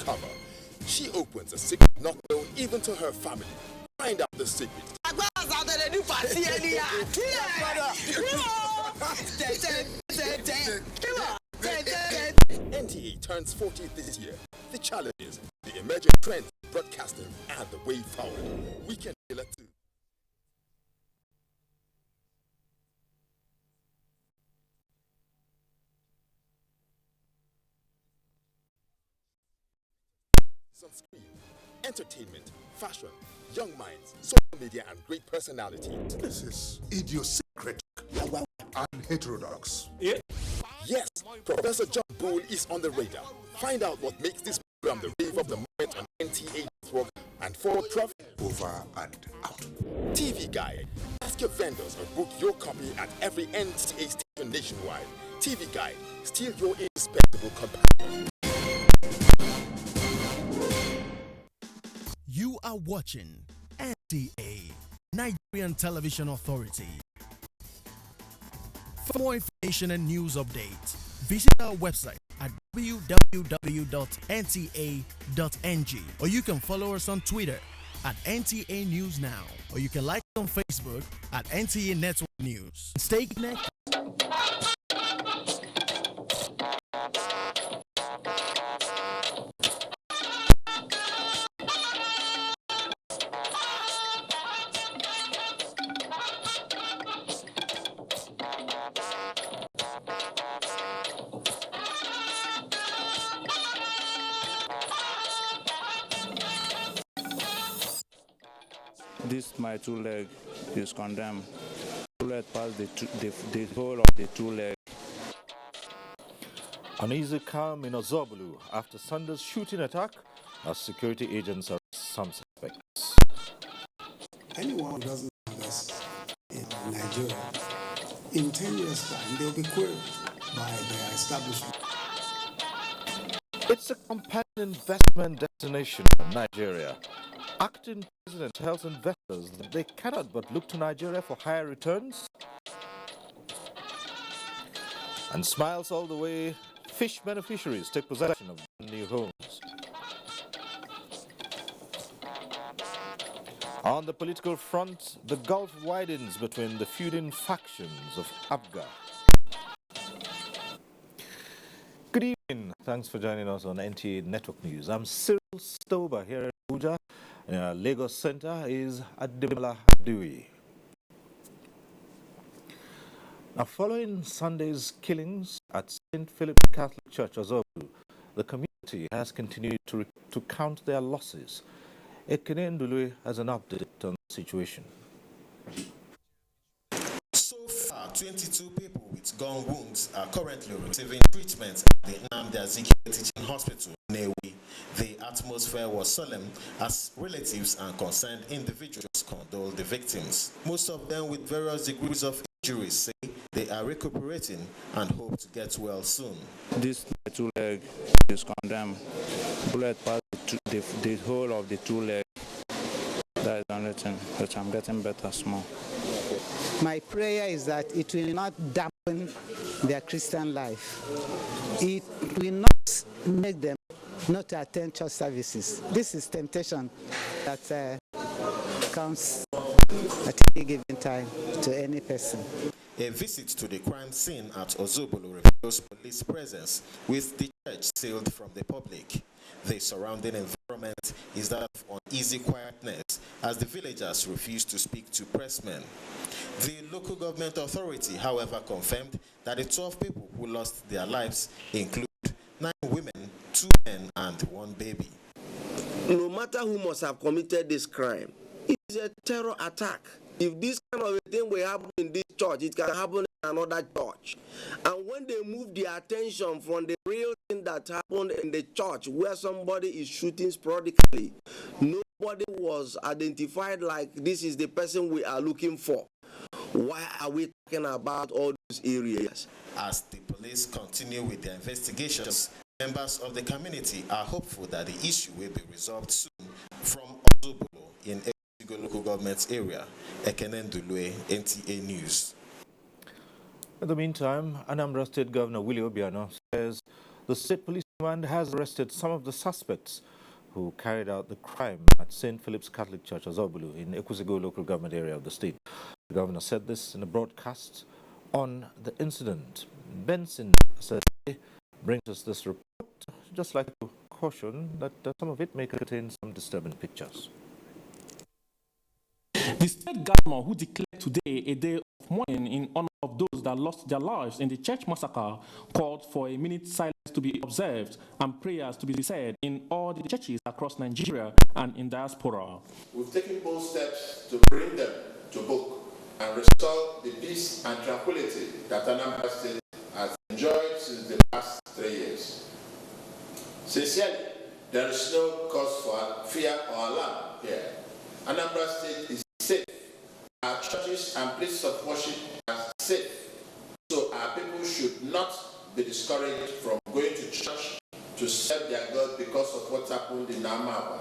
cover. She opens a secret not known even to her family. Find out the secret. NTA turns 40 this year. The challenges, the emerging trends, broadcasting, and the way forward. Weekend Killer 2. On screen, entertainment, fashion, young minds, social media, and great personalities. This is idiosyncratic and heterodox. Yeah. Yes, Professor John Bull is on the radar. Find out what makes this program the rave of the moment on NTA Network and for Prof. Over and out. TV Guide. Ask your vendors or book your copy at every NTA station nationwide. TV Guide. Steal your indispensable companion. You are watching NTA, Nigerian Television Authority. For more information and news updates, visit our website at www.nta.ng, or you can follow us on Twitter at NTA News Now, or you can like us on Facebook at NTA Network News. Stay connected. This my two leg is condemned. Bullet past the whole of the two leg. Uneasy calm in Ozubulu after Sunday's shooting attack as security agents arrest some suspects. Anyone who doesn't know us in Nigeria, in 10 years' time, they'll be queried by their establishment. It's a compelling investment destination for Nigeria. Acting president tells investors that they cannot but look to Nigeria for higher returns. And smiles all the way, fish beneficiaries take possession of new homes. On the political front, the gulf widens between the feuding factions of APGA. Good evening. Thanks for joining us on NTA Network News. I'm Cyril Stober here in Abuja. Lagos Center is Ademola Dewey. Now, following Sunday's killings at St. Philip Catholic Church, Ozubulu, the community has continued to count their losses. Ekene Ndului has an update on the situation. So far, 22 people with gun wounds are currently receiving treatment at the Anambra Teaching Hospital in Newi. The atmosphere was solemn as relatives and concerned individuals condole the victims. Most of them with various degrees of injuries say they are recuperating and hope to get well soon. This two leg is condemned. Bullet past the whole of the two leg. That is another thing, but I'm getting better small. My prayer is that it will not dampen their Christian life. It will not make them not to attend church services. This is temptation that comes at any given time to any person. A visit to the crime scene at Ozubulu reveals police presence with the church sealed from the public. The surrounding environment is that of uneasy quietness as the villagers refuse to speak to pressmen. The local government authority, however, confirmed that the 12 people who lost their lives include 9 women, 2 men, and 1 baby. No matter who must have committed this crime, it is a terror attack. If this kind of a thing will happen in this church, it can happen in another church. And when they move the attention from the real thing that happened in the church, where somebody is shooting sporadically, nobody was identified like this is the person we are looking for. Why are we talking about all those areas? As the police continue with their investigations, members of the community are hopeful that the issue will be resolved soon. From Ozubulu in APGA local government area, Ekene Ndului, NTA News. In the meantime, Anambra State Governor Willie Obiano says the state police Command has arrested some of the suspects who carried out the crime at St. Philip's Catholic Church, Ozubulu, in Ekusigo local government area of the state. The governor said this in a broadcast on the incident. Benson said brings us this report. Just like to caution that some of it may contain some disturbing pictures. The state governor, who declared today a day of mourning in honor of those that lost their lives in the church massacre, called for a minute silence to be observed and prayers to be said in all the churches across Nigeria and in diaspora. We've taken bold steps to bring them to book and restore the peace and tranquility that Anambra State has enjoyed since the past 3 years. Sincerely, there is no cause for fear or alarm here. Anambra State is safe. Our churches and places of worship are safe. So our people should not be discouraged from going to church to serve their God because of what happened in Amaba.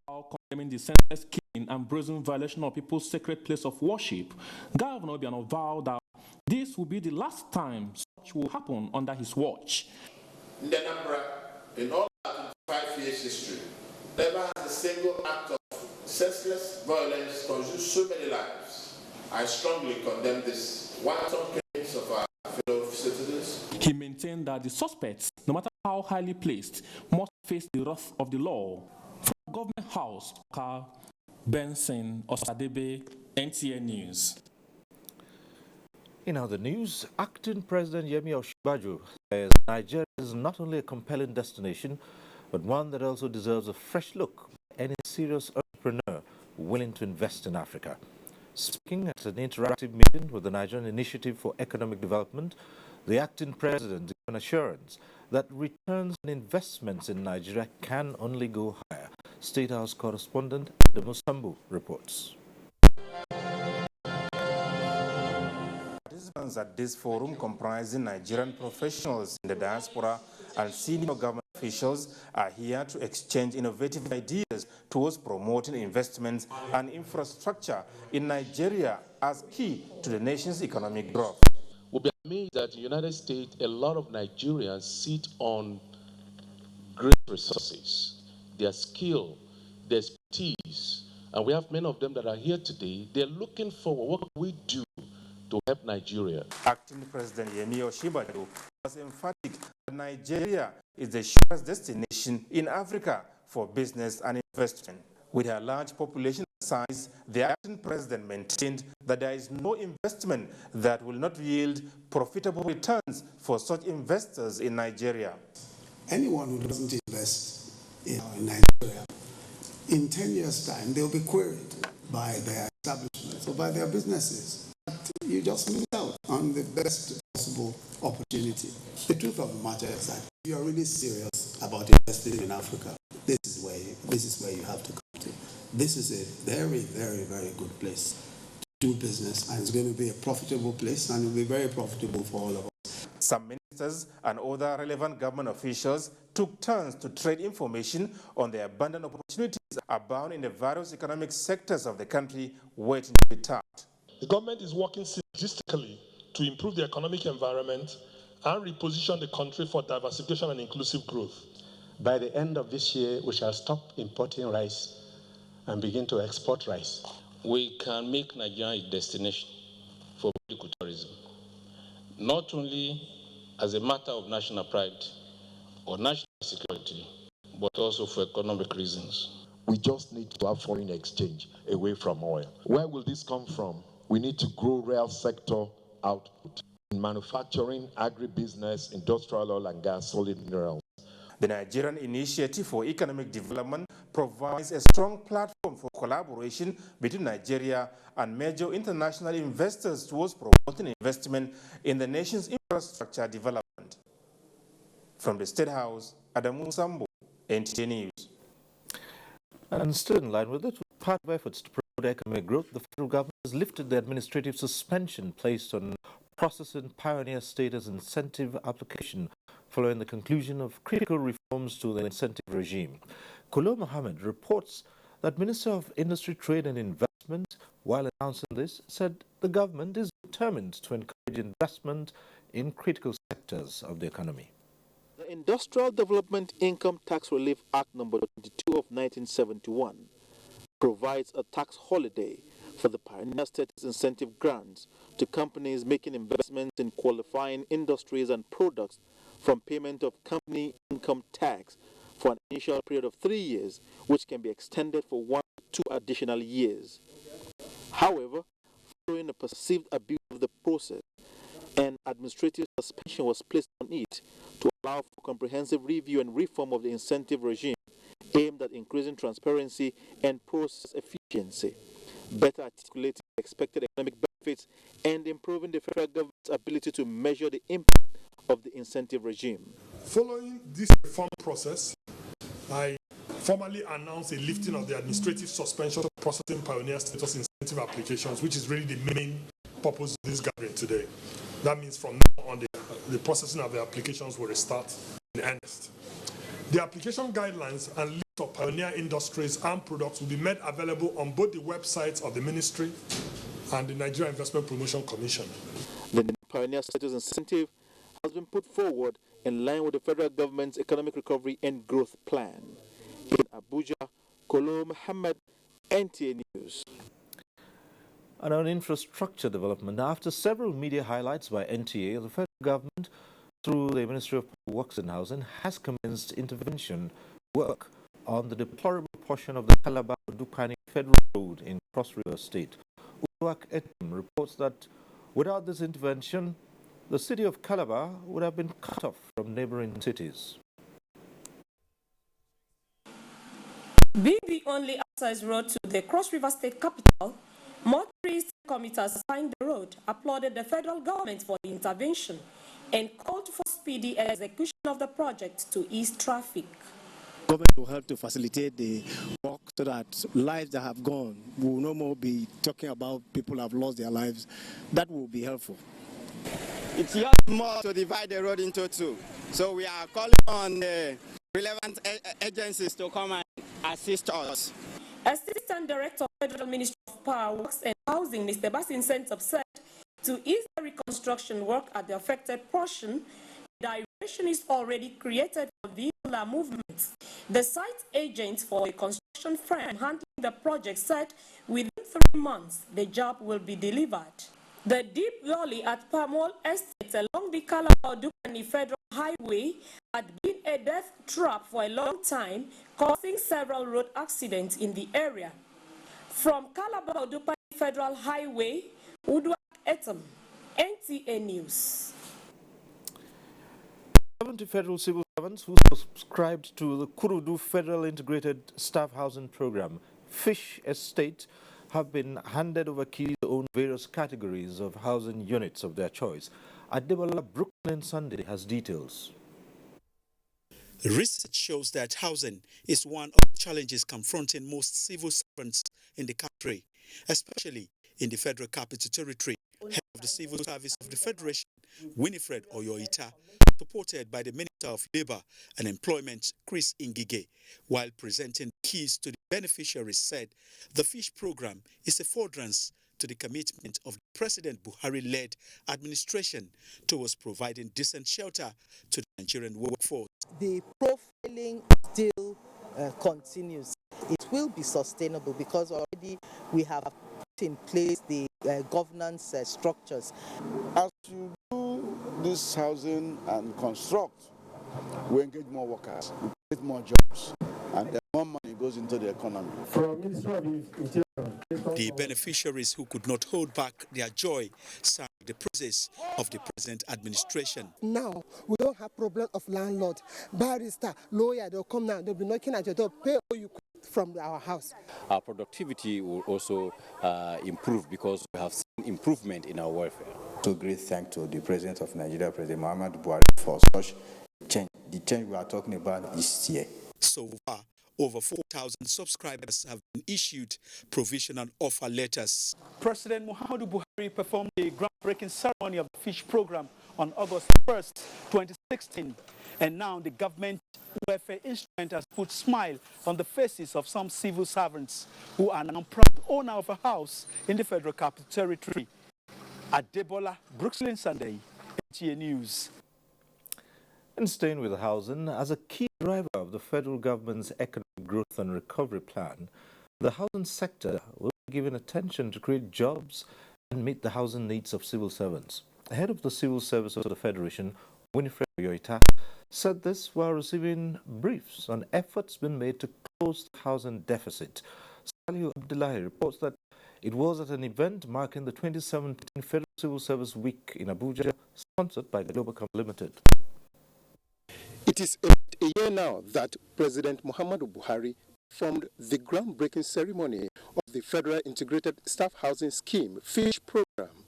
While condemning the senseless killing and brazen violation of people's sacred place of worship, Governor Obiano vowed that this will be the last time such will happen under his watch. In Anambra, in all our 25 years history, never has a single act of senseless violence consumed so many lives. I strongly condemn this wanton killings of our fellow citizens. He maintained that the suspects, no matter how highly placed, must face the wrath of the law. From Government House, Benson Osadebe, NTA News. In other news, acting President Yemi Osinbajo says Nigeria is not only a compelling destination, but one that also deserves a fresh look by any serious entrepreneur willing to invest in Africa. Speaking at an interactive meeting with the Nigerian Initiative for Economic Development, the acting president gave an assurance that returns on investments in Nigeria can only go higher. State House correspondent Adamu Sambu reports. Participants at this forum, comprising Nigerian professionals in the diaspora and senior government officials, are here to exchange innovative ideas towards promoting investments and infrastructure in Nigeria as key to the nation's economic growth. We'll be amazed that in the United States, a lot of Nigerians sit on great resources, their skill, their expertise, and we have many of them that are here today. They're looking for what we do to help Nigeria. Acting President Yemi Osinbajo was emphatic that Nigeria is the surest destination in Africa for business and investment. With her large population size, the acting president maintained that there is no investment that will not yield profitable returns for such investors in Nigeria. Anyone who doesn't invest in Nigeria, in 10 years' time, they'll be queried by their establishments or by their businesses. You just miss out on the best possible opportunity. The truth of the matter is that if you are really serious about investing in Africa, this is where you have to come to. This is a very, very, very good place to do business, and it's going to be a profitable place, and it will be very profitable for all of us. Some ministers and other relevant government officials took turns to trade information on the abundant opportunities abound in the various economic sectors of the country waiting to be tapped. The government is working synergistically to improve the economic environment and reposition the country for diversification and inclusive growth. By the end of this year, we shall stop importing rice and begin to export rice. We can make Nigeria a destination for medical tourism, not only as a matter of national pride or national security, but also for economic reasons. We just need to have foreign exchange away from oil. Where will this come from? We need to grow real sector output in manufacturing, agribusiness, industrial oil and gas, solid minerals. The Nigerian Initiative for Economic Development provides a strong platform for collaboration between Nigeria and major international investors towards promoting investment in the nation's infrastructure development. From the State House, Adamu Sambo, NTA News. And still in line with it, part of efforts to promote economic growth, the federal government has lifted the administrative suspension placed on processing Pioneer Status incentive application following the conclusion of critical reforms to the incentive regime. Kulo Mohammed reports that Minister of Industry, Trade and Investment, while announcing this, said the government is determined to encourage investment in critical sectors of the economy. The Industrial Development Income Tax Relief Act No. 22 of 1971 provides a tax holiday for the pioneer status incentive grants to companies making investments in qualifying industries and products from payment of company income tax for an initial period of 3 years, which can be extended for 1 to 2 additional years. However, following a perceived abuse of the process, an administrative suspension was placed on it to allow for comprehensive review and reform of the incentive regime aimed at increasing transparency and process efficiency, better articulating expected economic benefits, and improving the federal government's ability to measure the impact of the incentive regime. Following this reform process, I formally announced a lifting of the administrative suspension of processing pioneer status incentive applications, which is really the main purpose of this gathering today. That means from now on, the processing of the applications will restart in earnest. The application guidelines and list of pioneer industries and products will be made available on both the websites of the Ministry and the Nigerian Investment Promotion Commission. The pioneer status incentive has been put forward in line with the federal government's economic recovery and growth plan. In Abuja, Kolo Muhammad, NTA News. And on infrastructure development, after several media highlights by NTA, the federal government, through the Ministry of Works and Housing, has commenced intervention work on the deplorable portion of the Calabar-Dukani Federal Road in Cross River State. Reports that without this intervention, the city of Calabar would have been cut off from neighboring cities. Being the only access road to the Cross River State capital, motorists and commuters assigned the road applauded the federal government for the intervention and called for speedy execution of the project to ease traffic. Government will help to facilitate the work so that lives that have gone will no more be talking about people who have lost their lives. That will be helpful. It's just more to divide the road into two. So we are calling on the relevant agencies to come and assist us. Assistant Director of Federal Ministry of Power, Works and Housing, Mr. Basin Sentop, said to ease the reconstruction work at the affected portion, direction is already created for vehicular movements. The site agents for a construction firm handling the project said within 3 months the job will be delivered. The deep valley at Pamol Estate along the Calabar-Dukani Federal Highway had been a death trap for a long time, causing several road accidents in the area. From Calabar-Dukani Federal Highway, Udwak Etam, NTA News. 70 federal civil servants who subscribed to the Kurudu Federal Integrated Staff Housing Program, Fish Estate, have been handed over keys to own various categories of housing units of their choice. Adebola Brooklyn Sunday has details. Research shows that housing is one of the challenges confronting most civil servants in the country, especially in the Federal Capital Territory. Head of the Civil Service of the Federation, Winifred Oyo State, supported by the Minister of Labour and Employment, Chris Ngige, while presenting keys to the beneficiaries, said the FISH program is a furtherance to the commitment of President Buhari-led administration towards providing decent shelter to the Nigerian workforce. The profiling still continues. It will be sustainable because already we have put in place the governance structures. As you do this housing and construct, we engage more workers, we create more jobs, and more money goes into the economy. The beneficiaries who could not hold back their joy sang the praises of the present administration. Now, we don't have problem of landlord, barrister, lawyer, they'll come now, they'll be knocking at your door, pay all you could from our house. Our productivity will also improve because we have seen improvement in our welfare. So great thanks to the President of Nigeria, President Muhammadu Buhari, for such change. The change we are talking about this year. So far, over 4,000 subscribers have been issued provisional offer letters. President Muhammadu Buhari performed the groundbreaking ceremony of the FISH program on August 1st, 2016. And now the government welfare instrument has put smile on the faces of some civil servants who are now proud owner of a house in the Federal Capital Territory. Adebola Brooklyn Sunday, NTA News. And staying with housing, as a key driver of the federal government's economic growth and recovery plan, the housing sector will be given attention to create jobs and meet the housing needs of civil servants. Head of the Civil Service of the Federation, Winifred Oyo said this while receiving briefs on efforts being made to close the housing deficit. Salihu Abdullahi reports that it was at an event marking the 2017 Federal Civil Service Week in Abuja, sponsored by Globacom Limited. It is about a year now that President Muhammadu Buhari performed the groundbreaking ceremony of the Federal Integrated Staff Housing Scheme FISH program,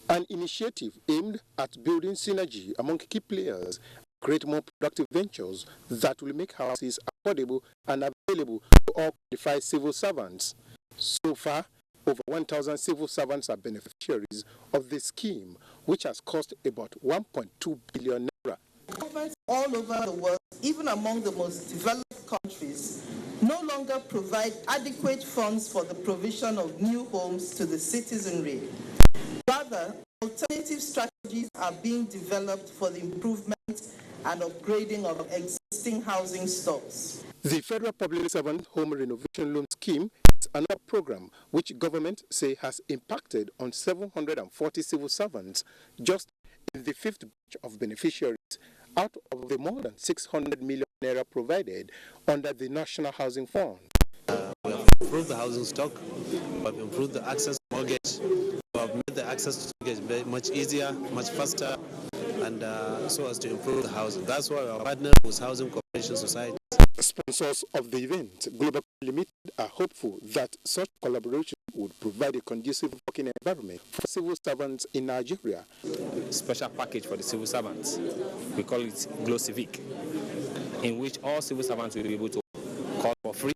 an initiative aimed at building synergy among key players and create more productive ventures that will make houses affordable and available to all qualified civil servants. So far, over 1,000 civil servants are beneficiaries of the scheme, which has cost about 1.2 billion naira. Governments all over the world, even among the most developed countries, no longer provide adequate funds for the provision of new homes to the citizenry. Rather, alternative strategies are being developed for the improvement and upgrading of existing housing stocks. The Federal Public Servant Home Renovation Loan Scheme is another program which government say has impacted on 740 civil servants just in the fifth batch of beneficiaries out of the more than 600 million naira provided under the National Housing Fund. We have improved the housing stock, we have improved the access to mortgage, we have made the access to mortgage much easier, much faster, and so as to improve the housing. That's why we are partnering with Housing Corporation Society. Sponsors of the event, Global Limited, are hopeful that such collaboration would provide a conducive working environment for civil servants in Nigeria. Special package for the civil servants. We call it Glow Civic, in which all civil servants will be able to call for free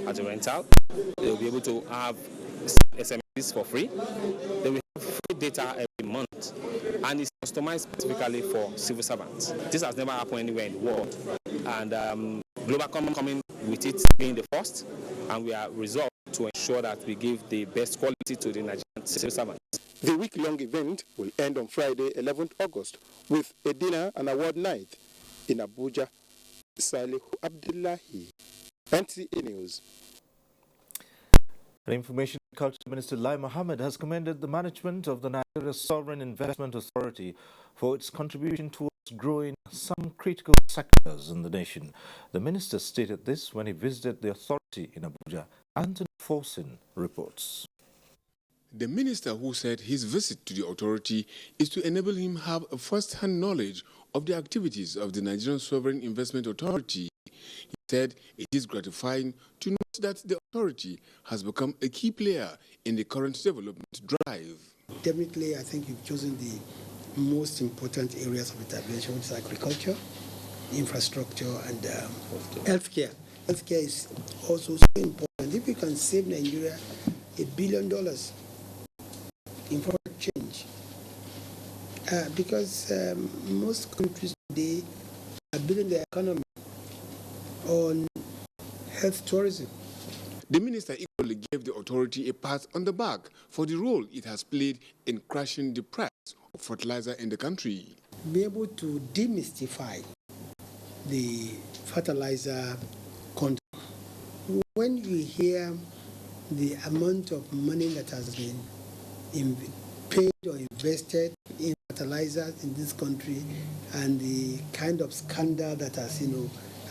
as a rental. They will be able to have SMSs for free. They will have free data every month, and it's customized specifically for civil servants. This has never happened anywhere in the world, and Globacom coming with it being the first, and we are resolved to ensure that we give the best quality to the Nigerian civil servants. The week-long event will end on Friday, 11th August, with a dinner and award night in Abuja. Salihu Abdullahi, NTA News. The Information and Culture Minister Lai Mohammed has commended the management of the Nigeria Sovereign Investment Authority for its contribution towards growing some critical sectors in the nation. The minister stated this when he visited the authority in Abuja. Anthony Forson reports. The minister, who said his visit to the authority is to enable him have a first-hand knowledge of the activities of the Nigerian Sovereign Investment Authority, he said it is gratifying to note that the authority has become a key player in the current development drive. Definitely, I think you've chosen the most important areas of intervention, which is agriculture, infrastructure, and healthcare. Healthcare is also so important. If you can save Nigeria $1 billion in foreign exchange, because most countries today are building their economy on health tourism. The minister equally gave the authority a pat on the back for the role it has played in crashing the price of fertilizer in the country. Be able to demystify the fertilizer content. When you hear the amount of money that has been paid or invested in fertilizers in this country, and the kind of scandal that has,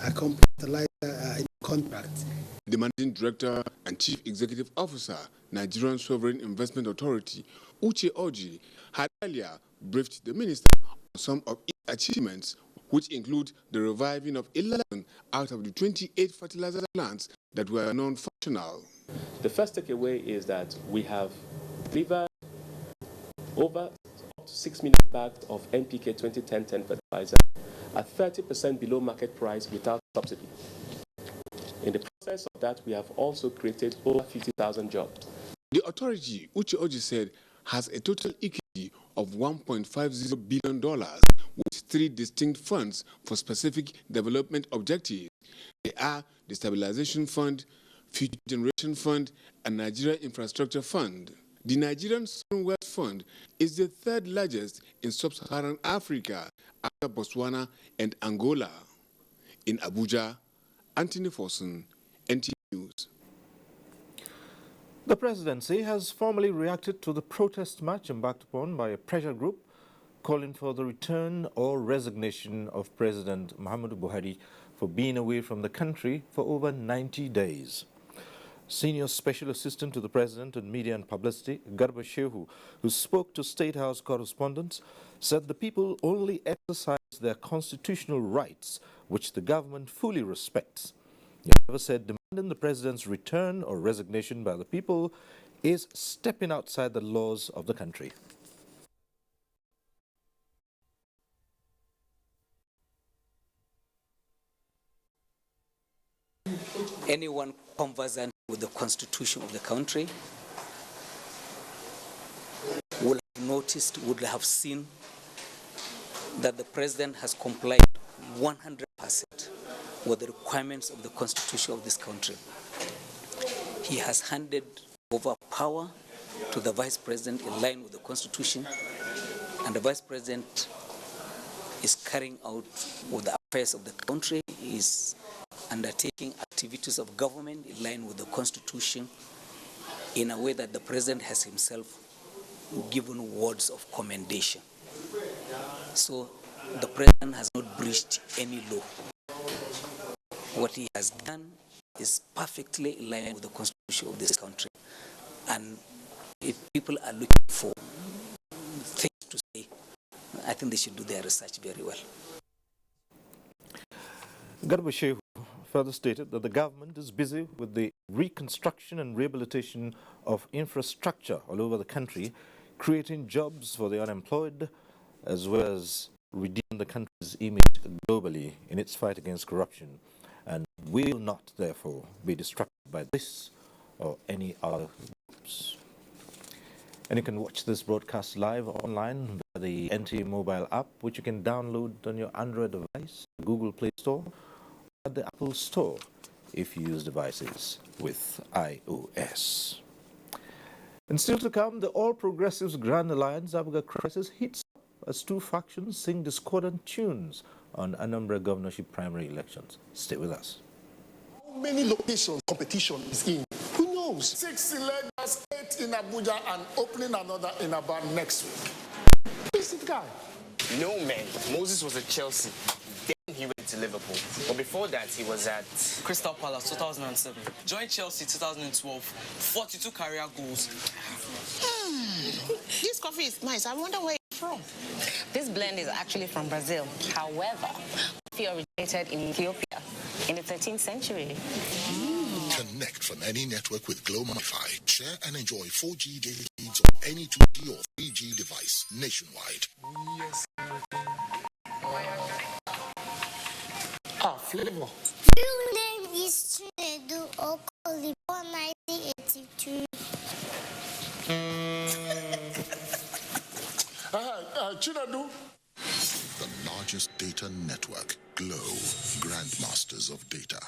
accompanied fertilizer contracts. The Managing Director and Chief Executive Officer, Nigerian Sovereign Investment Authority, Uche Oji, had earlier briefed the minister on some of its achievements, which include the reviving of 11 out of the 28 fertilizer plants that were non-functional. The first takeaway is that we have delivered over up to 6 million bags of NPK 2010-10 fertilizer at 30% below market price without subsidy. In the process of that, we have also created over 50,000 jobs. The authority, Uche Oji said, has a total equity of $1.50 billion with 3 distinct funds for specific development objectives. They are the Stabilization Fund, Future Generation Fund, and Nigeria Infrastructure Fund. The Nigerian Sovereign Wealth Fund is the third largest in sub-Saharan Africa after Botswana and Angola. In Abuja, Anthony Forson, NTA News. The Presidency has formally reacted to the protest march embarked upon by a pressure group calling for the return or resignation of President Muhammadu Buhari for being away from the country for over 90 days. Senior Special Assistant to the President on Media and Publicity, Garba Shehu, who spoke to State House correspondents, said the people only exercise their constitutional rights, which the government fully respects. He however said demanding the President's return or resignation by the people is stepping outside the laws of the country. Anyone conversant with the constitution of the country would have noticed, would have seen that the president has complied 100% with the requirements of the constitution of this country. He has handed over power to the vice president in line with the constitution, and the vice president is carrying out with the affairs of the country, is undertaking activities of government in line with the constitution in a way that the president has himself given words of commendation. So the president has not breached any law. What he has done is perfectly in line with the constitution of this country. And if people are looking for things to say, I think they should do their research very well. Garba Shehu further stated that the government is busy with the reconstruction and rehabilitation of infrastructure all over the country, creating jobs for the unemployed, as well as redeeming the country's image globally in its fight against corruption, and will not, therefore, be distracted by this or any other groups. And you can watch this broadcast live online via the NTA mobile app, which you can download on your Android device, Google Play Store, at the Apple Store if you use devices with iOS. And still to come, the All Progressives Grand Alliance APGA crisis heats up as two factions sing discordant tunes on Anambra governorship primary elections. Stay with us. How many locations competition is in? Who knows? 6 in Lagos, 8 in Abuja, and opening another in about next week. Who is the guy? No, man. Moses was at Chelsea. Then he went to Liverpool. But before that, he was at Crystal Palace 2007. Joined Chelsea 2012. 42 career goals. This coffee is nice. I wonder where it's from. This blend is actually from Brazil. However, coffee originated in Ethiopia in the 13th century. Connect from any network with Glow MiFi. Share and enjoy 4G data speeds on any 2G or 3G device nationwide. Yes. Flavor. Your name is Chinedu Okoli, born 1982. Chinedu. The largest data network, Glow, Grandmasters of Data.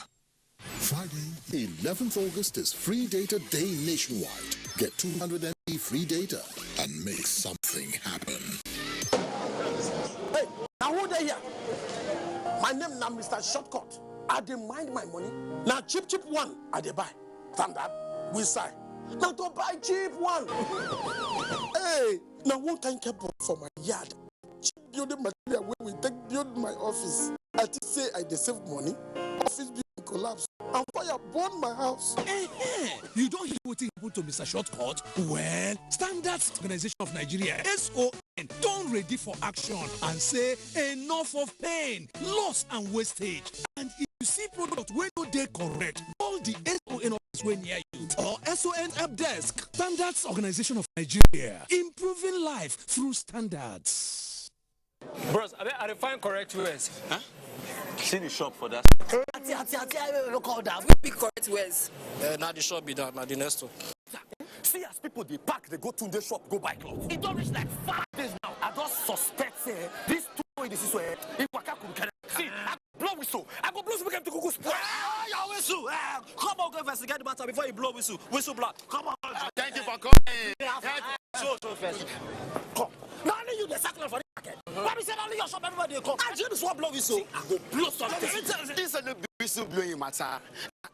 Friday, 11th August is Free Data Day nationwide. Get 200 MB free data and make something happen. Hey, now who they here? My name now Mr. Shortcut. I dey mind my money. Now cheap one, I dey buy. Standard, we sign. Now to buy cheap one. Hey, now one time kept for my yard. Cheap building material where we take build my office. I think say I dey save money. Office building collapse. And fire burn my house. You don't hear what happened to Mr. Shortcut? Well, Standards Organization of Nigeria, SON, don't ready for action and say enough of pain, loss and wastage. And if you see product when no dey correct, call the SON office when near you or SON help desk. Standards Organization of Nigeria, improving life through standards. Bros, I find correct words. Huh? See the shop for that. I don't call that. We be correct words. Now the shop be done, now the next one. See as people they pack, they go to the shop, go buy clothes. It don't reach like 5 days now. I don't suspect this two way this is where if Waka could carry. See, I blow whistle. I go blow some to go spoil. whistle. Come on, go investigate the matter before you blow whistle. Whistle blood. Come on. Thank you for coming. So first. Come. Now only you the circle for the market. Why we say only your shop everybody come? I just want blow whistle. I go blow something. This is the whistle blowing matter.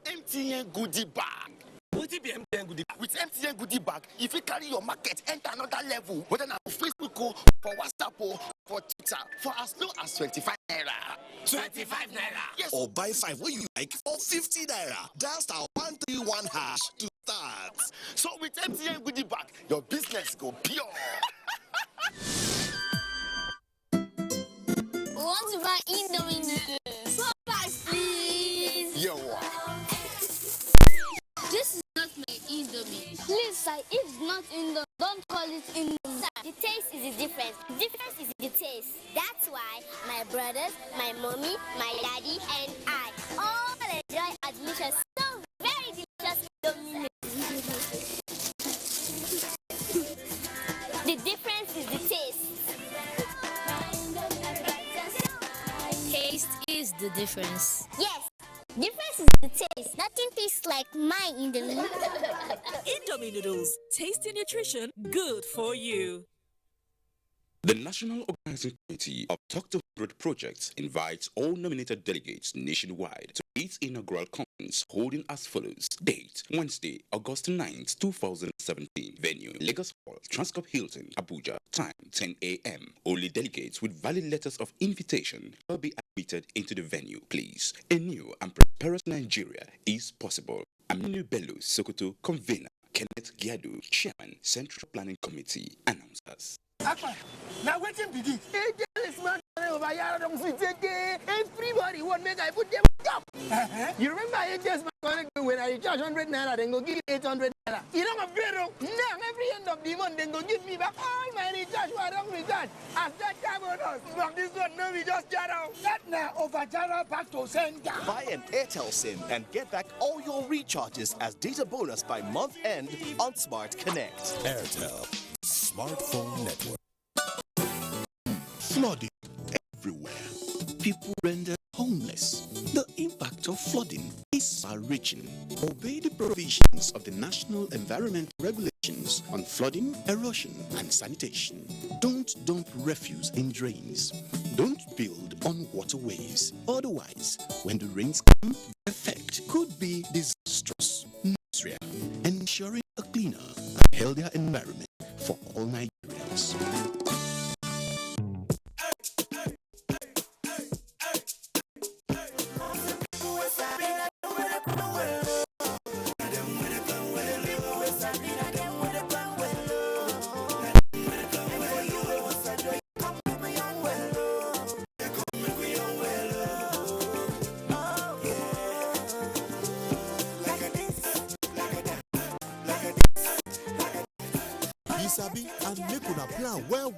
MTN goodie bag. With MTN goodie bag, if you carry your market, enter another level. Whether now Facebook or for WhatsApp or for Twitter, for as low as 25 naira. 25 naira. Yes. Or buy 5 what you like for 50 naira. Dial *131# to start. So with MTN goodie bag, your business go pure. Want to buy Indomie noodles? 4 packs, please. Yo. This is not my Indomie. Please, sir, if not Indomie, don't call it Indomie. Sir, the taste is the difference. The difference is the taste. That's why my brothers, my mommy, my daddy, and I all enjoy a delicious, so very delicious Indomie. The difference is the taste. Taste is the difference. Yes. Difference is the taste. Nothing tastes like my Indomie. Indomie noodles, tasty nutrition, good for you. The National Organizing Committee of Talk to 100 Projects invites all nominated delegates nationwide to its inaugural conference holding as follows. Date, Wednesday, August 9th, 2017. Venue, Lagos Hall, Transcorp Hilton, Abuja. Time, 10 a.m. Only delegates with valid letters of invitation will be admitted into the venue, please. A new and prosperous Nigeria is possible. Aminu Bello Sokoto, convener. Kenneth Giadu, Chairman, Central Planning Committee, announcers. Now waiting be this. Everybody want make I put them up. You remember when I charge 100 naira, then go give you 800 naira. You don't have better. Now every end of the month, then go give me back all my recharge. Why don't recharge? As that time on us. From this one, no, we just jar out. That now over jar out back to send. Buy an Airtel SIM and get back all your recharges as data bonus by month end on Smart Connect. Airtel Smartphone Network. Flooding everywhere. People rendered homeless. The impact of flooding is far-reaching. Obey the provisions of the National Environmental Regulations on flooding, erosion, and sanitation. Don't dump refuse in drains. Don't build on waterways. Otherwise, when the rains come, the effect could be disastrous. Nasria, ensuring a cleaner and healthier environment for all Nigerians. And make una plan well.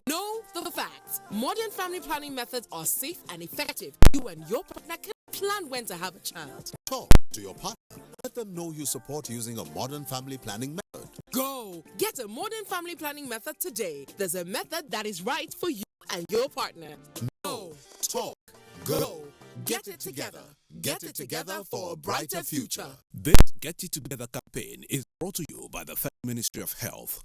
Know the facts. Modern family planning methods are safe and effective. You and your partner can plan when to have a child. Talk to your partner. Let them know you support using a modern family planning method. Go! Get a modern family planning method today. There's a method that is right for you and your partner. Know, talk, go. Get it together. Get it together for a brighter future. This Get It Together campaign is brought to you by the Federal Ministry of Health.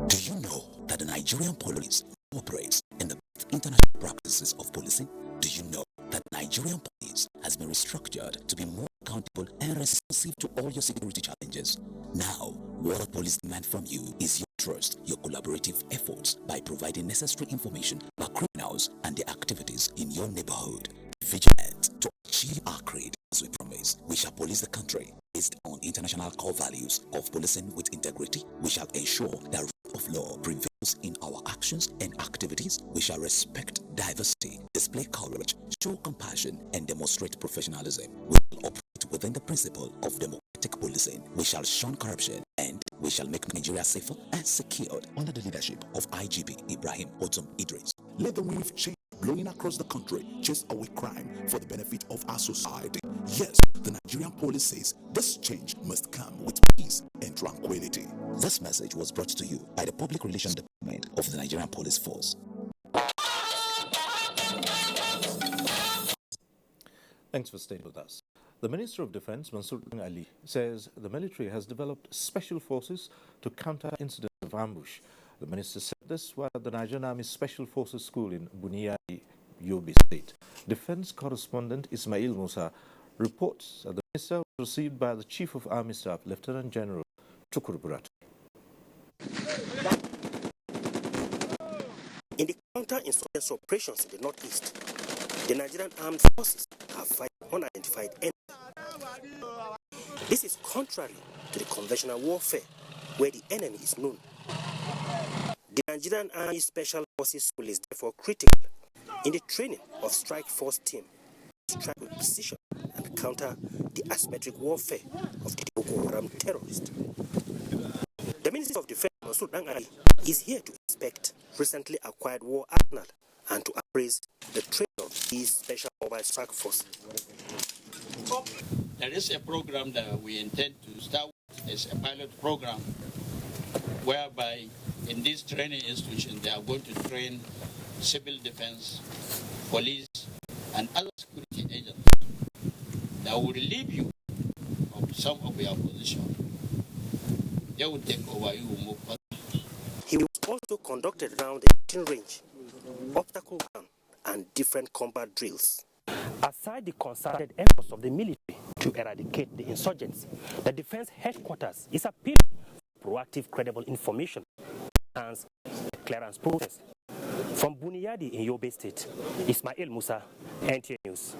Do you know that the Nigerian police operates in the international practices of policing? Do you know that Nigerian police has been restructured to be more accountable and responsive to all your security challenges? Now, what the police demand from you is your trust, your collaborative efforts by providing necessary information about criminals and their activities in your neighborhood. Vigilant to achieve our creed. As we promise, we shall police the country based on international core values of policing with integrity. We shall ensure that rule of law prevails in our actions and activities. We shall respect diversity, display courage, show compassion, and demonstrate professionalism. We will operate within the principle of democratic policing. We shall shun corruption, and we shall make Nigeria safer and secured under the leadership of IGP Ibrahim Otum Idris. Let the wind of change blowing across the country chase away crime for the benefit of our society. Yes, the Nigerian police says this change must come with peace and tranquility. This message was brought to you by the Public Relations Department of the Nigerian Police Force. Thanks for staying with us. The Minister of Defense, Mansour Ali, says the military has developed special forces to counter incidents of ambush. The minister said this while at the Nigerian Army Special Forces School in Buniyadi, Oyo State. Defense correspondent Ismail Musa reports that the minister was received by the Chief of Army Staff, Lieutenant General Tukur Buratai. In the counter-insurgency operations in the northeast, the Nigerian armed forces have fight unidentified enemies. This is contrary to the conventional warfare, where the enemy is known. The Nigerian Army Special Forces School is therefore critical in the training of strike force team to strike with precision and counter the asymmetric warfare of the Boko Haram terrorists. The Minister of Defense, Mansour Ali, is here to inspect recently acquired war arsenal and to appraise the training of these special mobile strike forces. There is a program that we intend to start with. It's a pilot program whereby in this training institution they are going to train civil defense, police, and other security agents that will relieve you of some of your position. They will take over, you will move further. He was also conducted around the shooting range, obstacle gun, and different combat drills. Aside the concerted efforts of the military to eradicate the insurgents, the defense headquarters is appealing for proactive, credible information and the clearance process. From Buniyadi in Oyo State, Ismail Musa, NTA News.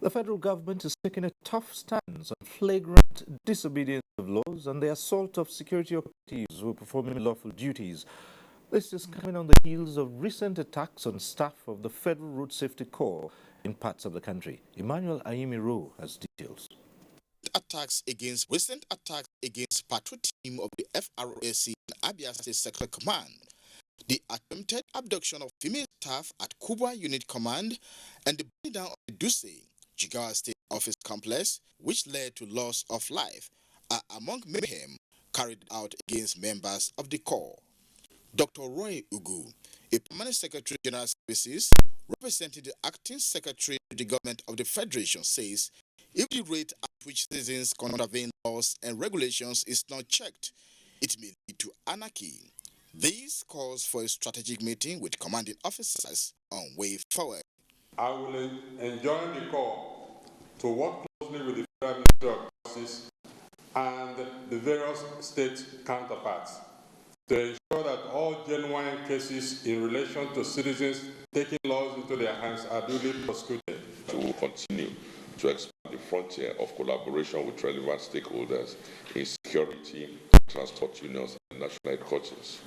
The federal government is taking a tough stance on flagrant disobedience of laws and the assault of security operatives who are performing lawful duties. This is coming on the heels of recent attacks on staff of the Federal Road Safety Corps in parts of the country. Emmanuel Ayimi Rowe has details. Recent attacks against patrol team of the FRAC in Abia State Sector Command, the attempted abduction of female staff at Kubwa Unit Command, and the burning down of the Duse, Jigawa State Office Complex, which led to loss of life, are among mayhem carried out against members of the Corps. Dr. Roy Ugu, a permanent Secretary General Services, representing the acting Secretary to the Government of the Federation, says if the rate at which citizens contravene laws and regulations is not checked, it may lead to anarchy. This calls for a strategic meeting with commanding officers on way forward. I will enjoin the Corps to work closely with the Federal Ministry of Justice and the various state counterparts to ensure that all genuine cases in relation to citizens taking laws into their hands are duly prosecuted. We will continue to expand the frontier of collaboration with relevant stakeholders in security, transport unions, and national headquarters.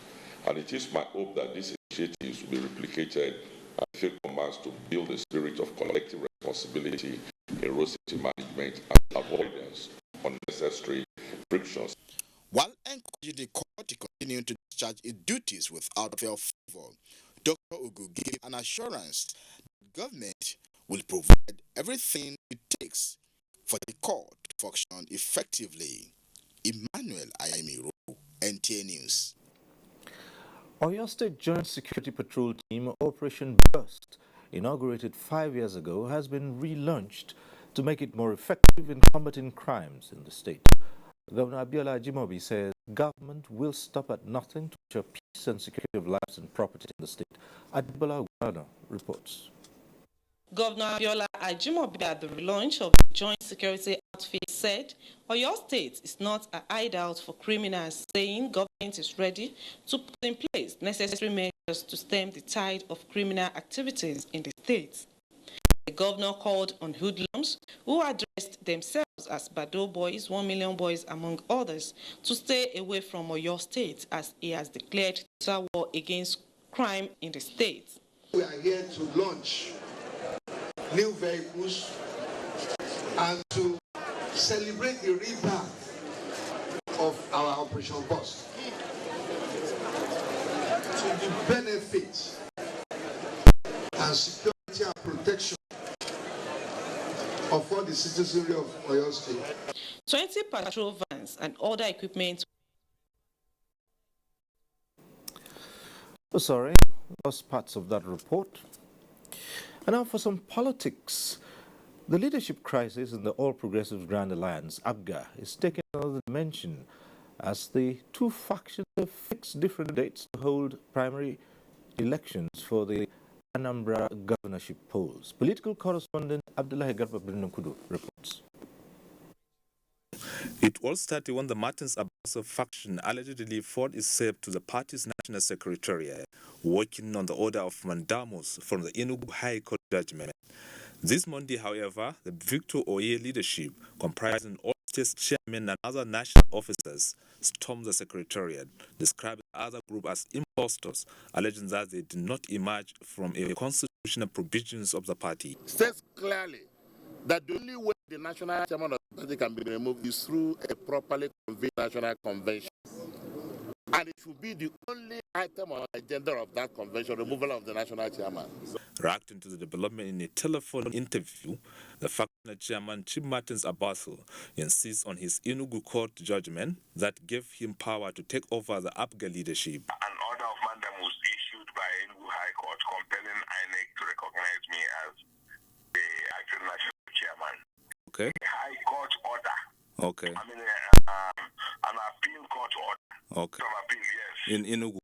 And it is my hope that these initiatives will be replicated and field commands to build a spirit of collective responsibility in road safety management and avoidance of unnecessary frictions. While encouraging the Corps to continue to discharge its duties without fear of favor, Dr. Ugu gave an assurance that government will provide everything it takes for the Corps to function effectively. Emmanuel Ayimi Rowe, NTA News. Oyo State Joint Security Patrol Team Operation Burst, inaugurated 5 years ago, has been relaunched to make it more effective in combating crimes in the state. Governor Abiola Ajimobi says government will stop at nothing to ensure peace and security of lives and property in the state. Adbola Governor reports. Governor Abiola Ajimobi at the relaunch of the Joint Security Outfit said Oyo State is not an hideout for criminals, saying government is ready to put in place necessary measures to stem the tide of criminal activities in the state. The governor called on hoodlums who addressed themselves as Bado boys, 1 million boys among others, to stay away from Oyo State as he has declared total war against crime in the state. We are here to launch new vehicles and to celebrate the rebirth of our Operation Burst to the benefit and security and protection of all the citizenry of Oyo State. 20 patrol vans and other equipment. Oh, sorry, lost parts of that report. And now for some politics. The leadership crisis in the All Progressives Grand Alliance, APGA, is taking another dimension as the two factions have fixed different dates to hold primary elections for the Anambra governorship polls. Political correspondent Abdullahi Garba Kudu reports. It all started when the Martins Abaso faction allegedly fought itself to the party's national secretariat, working on the order of mandamus from the Enugu High Court judgment. This Monday, however, the Victor Oye leadership, comprising all state chairmen and other national officers, stormed the secretariat, describing the other group as impostors, alleging that they did not emerge from a constitutional provisions of the party. States clearly that the only way the national chairman of the party can be removed is through a properly convened national convention. And it should be the only item on the agenda of that convention, removal of the national chairman. Reacting to the development in a telephone interview, the factional chairman, Chief Martins Abaso, insists on his Enugu court judgment that gave him power to take over the APGA leadership. An order of mandamus issued by Enugu High Court compelling INEC to recognize me as the actual national chairman. Okay. A High Court order. Okay. I mean, an appeal court order. Okay. Of appeal, yes. In Enugu.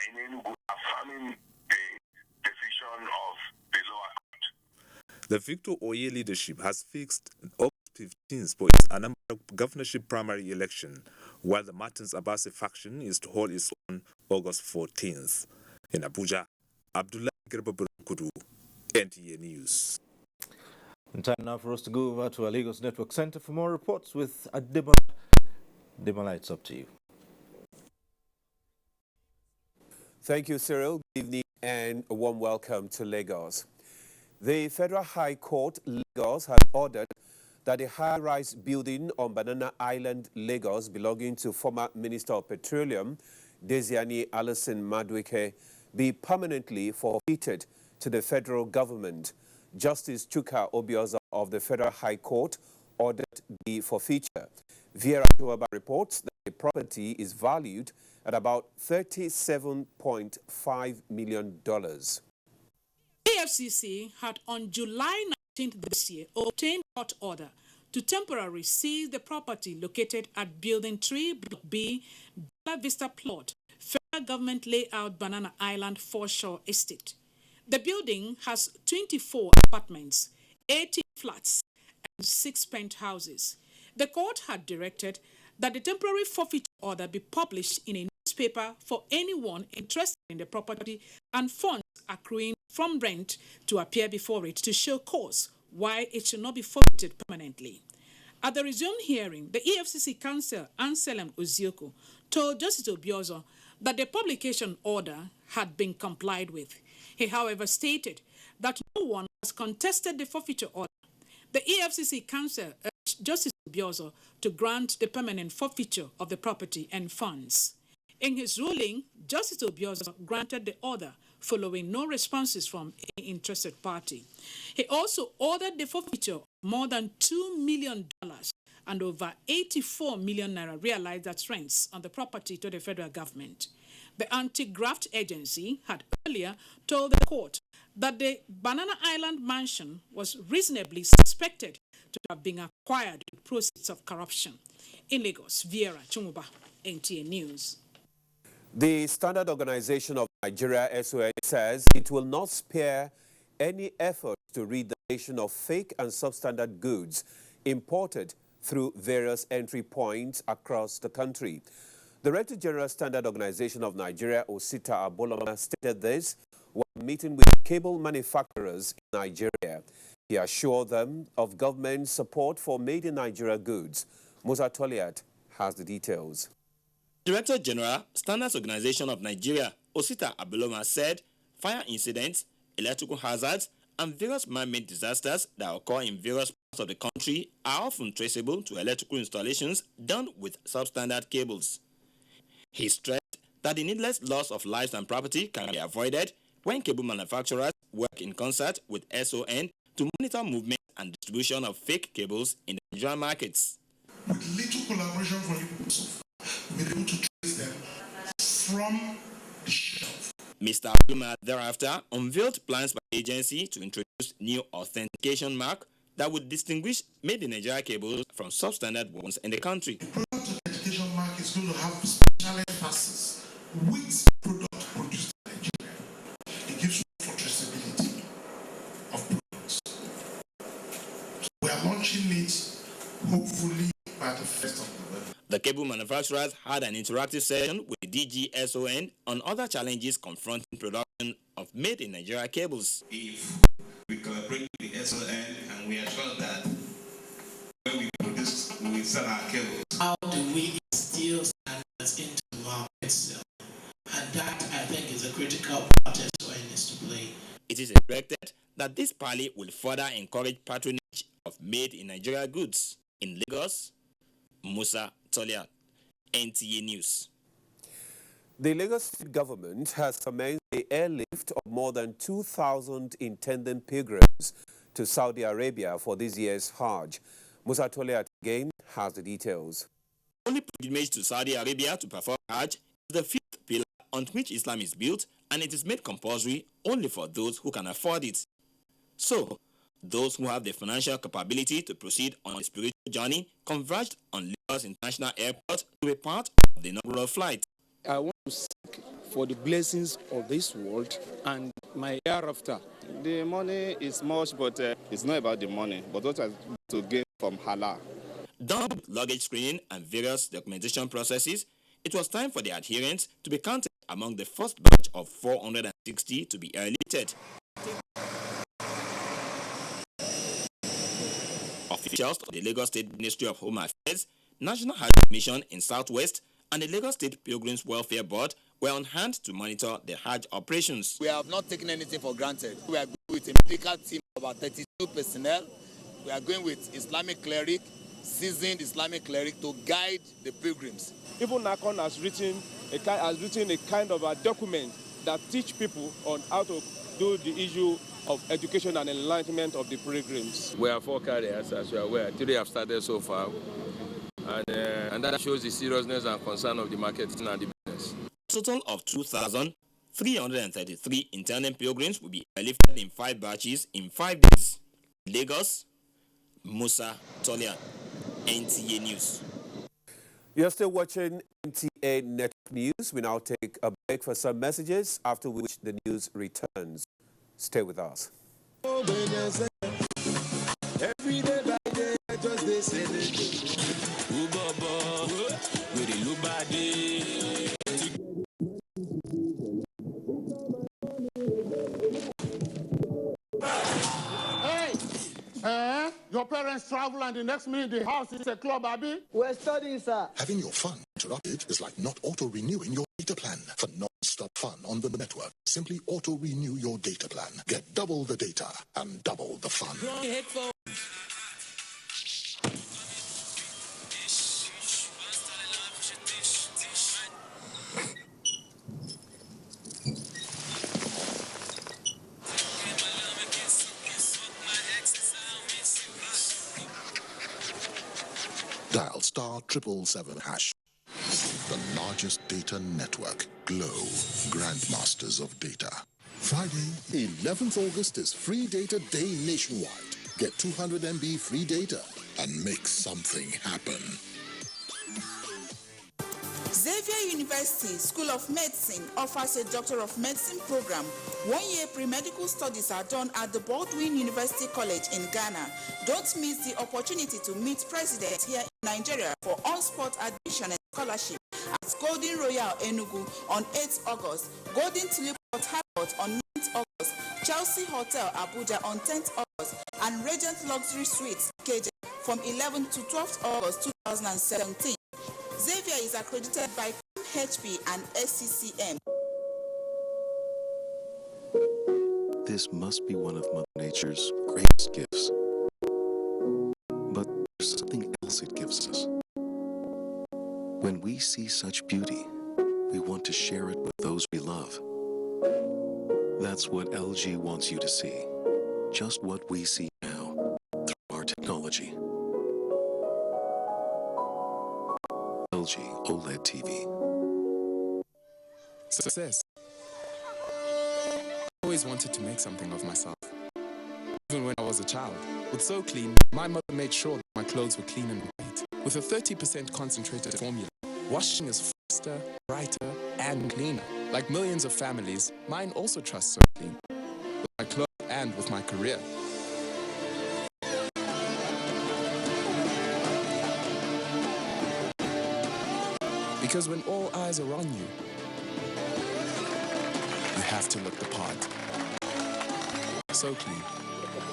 In Enugu, affirming the decision of the lower court. The Victor Oye leadership has fixed August 15th for its Anambra governorship primary election, while the Martins Abasi faction is to hold its own August 14th. In Abuja, Abdullah Kudu, NTA News. And time now for us to go over to our Lagos Network Center for more reports with Adeba. Demola, it's up to you. Thank you, Cyril. Good evening and a warm welcome to Lagos. The Federal High Court, Lagos, has ordered that a high-rise building on Banana Island, Lagos, belonging to former Minister of Petroleum, Desiani Alison Madueke, be permanently forfeited to the federal government. Justice Chuka Obioza of the Federal High Court ordered the forfeiture. Viera Tuaba reports that the property is valued at about $37.5 million. AFCC had on July 19th this year obtained court order to temporarily seize the property located at Building 3 Block B, Bella Vista Plot, Federal Government Layout Banana Island Foreshore Estate. The building has 24 apartments, 18 flats, and 6 penthouses. The court had directed that the temporary forfeiture order be published in a newspaper for anyone interested in the property and funds accruing from rent to appear before it to show cause why it should not be forfeited permanently. At the resumed hearing, the EFCC counsel Anselm Ozioko told Justice Obioza that the publication order had been complied with. He, however, stated that no one has contested the forfeiture order. The EFCC counsel urged Justice Obioza to grant the permanent forfeiture of the property and funds. In his ruling, Justice Obioza granted the order following no responses from any interested party. He also ordered the forfeiture of more than $2 million and over 84 million naira realized as rents on the property to the federal government. The anti-graft agency had earlier told the court that the Banana Island mansion was reasonably suspected to have been acquired with proceeds of corruption. In Lagos, Viera Chumuba, NTA News. The Standard Organization of Nigeria, SON, says it will not spare any effort to rid the nation of fake and substandard goods imported through various entry points across the country. The Director General Standard Organization of Nigeria, Osita Aboloma, stated this while meeting with cable manufacturers in Nigeria. He assured them of government support for made in Nigeria goods. Musa Toliat has the details. Director General, Standards Organization of Nigeria, Osita Aboloma, said fire incidents, electrical hazards, and various man-made disasters that occur in various parts of the country are often traceable to electrical installations done with substandard cables. He stressed that the needless loss of lives and property can be avoided when cable manufacturers work in concert with SON to monitor movement and distribution of fake cables in the Nigerian markets. With little collaboration from you people so far, we'll be able to trace them from the shelf. Mr. Abdullah thereafter unveiled plans by the agency to introduce new authentication mark that would distinguish Made in Nigeria cables from substandard ones in the country. Product authentication mark is going to have special emphasis with product produced in Nigeria. It gives you for traceability of products. So we are launching it hopefully by the 1st of November. The cable manufacturers had an interactive session with the DGSON on other challenges confronting production of Made in Nigeria cables. If we collaborate with the SON and we are sure that when we produce, we will sell our cables. How do we instill standards into the market itself? And that, I think, is a critical part SON needs to play. It is expected that this parley will further encourage patronage of Made in Nigeria goods. In Lagos, Musa Tolia, NTA News. The Lagos State government has commenced the airlift of more than 2,000 intending pilgrims to Saudi Arabia for this year's Hajj. Musa Tolia again has the details. Only pilgrimage to Saudi Arabia to perform Hajj is the fifth pillar on which Islam is built, and it is made compulsory only for those who can afford it. So, those who have the financial capability to proceed on a spiritual journey converged on Lagos International Airport to be part of the inaugural flight. I want to seek for the blessings of this world and my hereafter. The money is much, but it's not about the money, but what I to gain from halal. Done with luggage screening and various documentation processes, it was time for the adherents to be counted among the first batch of 460 to be airlifted. Officials of the Lagos State Ministry of Home Affairs, National Hajj Commission in Southwest, and the Lagos State Pilgrims Welfare Board were on hand to monitor the Hajj operations. We have not taken anything for granted. We are going with a medical team of about 32 personnel. We are going with Islamic cleric, seasoned Islamic cleric to guide the pilgrims. Even NACON has written a kind of a document that teach people on how to do the issue of education and enlightenment of the pilgrims. We are 4 carriers, as you are aware. 3 have started so far. And that shows the seriousness and concern of the marketing and the business. A total of 2,333 intending pilgrims will be airlifted in 5 batches in 5 days. Lagos, Musa Tolia, NTA News. You're still watching NTA Network News. We now take a break for some messages, after which the news returns. Stay with us. Every day by day, I just they say your parents travel and the next minute the house is a club, Abby? We're studying, sir. Having your fun interrupted is like not auto-renewing your data plan. For non-stop fun on the network, simply auto-renew your data plan. Get double the data and double the fun. Headphones. Dial *777#. The largest data network. Glow, grandmasters of data. Friday, 11th August is Free Data Day nationwide. Get 200 MB free data and make something happen. Xavier University School of Medicine offers a Doctor of Medicine program. 1-year pre-medical studies are done at the Baldwin University College in Ghana. Don't miss the opportunity to meet President here in Nigeria for on-spot admission and scholarship at Golden Royal Enugu on 8th August, Golden Tulip Port Harcourt on 9th August, Chelsea Hotel Abuja on 10th August, and Regent Luxury Suites KJ from 11th to 12th August 2017. Xavier is accredited by HP and SCCM. This must be one of Mother Nature's greatest gifts. But there's something else it gives us. When we see such beauty, we want to share it with those we love. That's what LG wants you to see. Just what we see now through our technology. LG OLED TV. Success. I always wanted to make something of myself. even when I was a child. With So Clean, my mother made sure that my clothes were clean and white. With a 30% concentrated formula, washing is faster, brighter, and cleaner. Like millions of families, mine also trust So Clean. With my clothes and with my career. Because when all eyes are on you, you have to look the part. So Clean.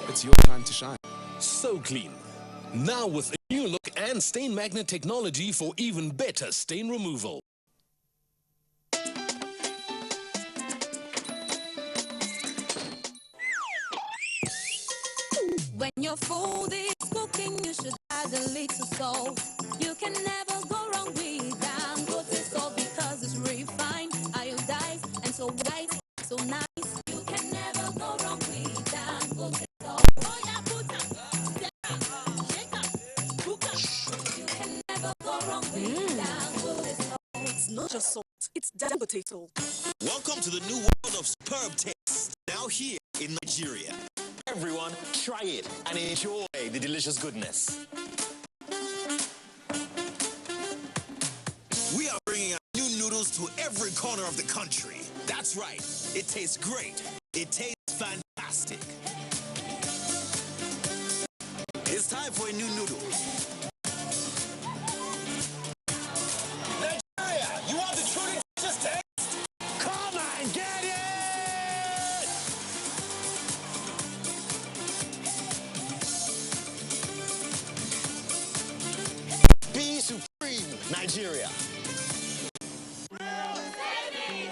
It's your time to shine. So Clean. Now with a new look and stain magnet technology for even better stain removal. When your food is cooking, you should add a little salt. You can never go wrong with Dangote salt because it's refined, iodized, and so white, so nice. You can never go wrong with Dangote salt. Oh yeah, put up, shake up, cook up. You can never go wrong with Dangote salt. It's not just salt, it's Dangote salt. Welcome to the new world of superb taste. Now here in Nigeria. Everyone, try it and enjoy the delicious goodness. We are bringing our new noodles to every corner of the country. That's right. It tastes great. It tastes fantastic. It's time for a new noodle. Nigeria, you want the truly delicious taste? Come and get it! Be supreme, Nigeria.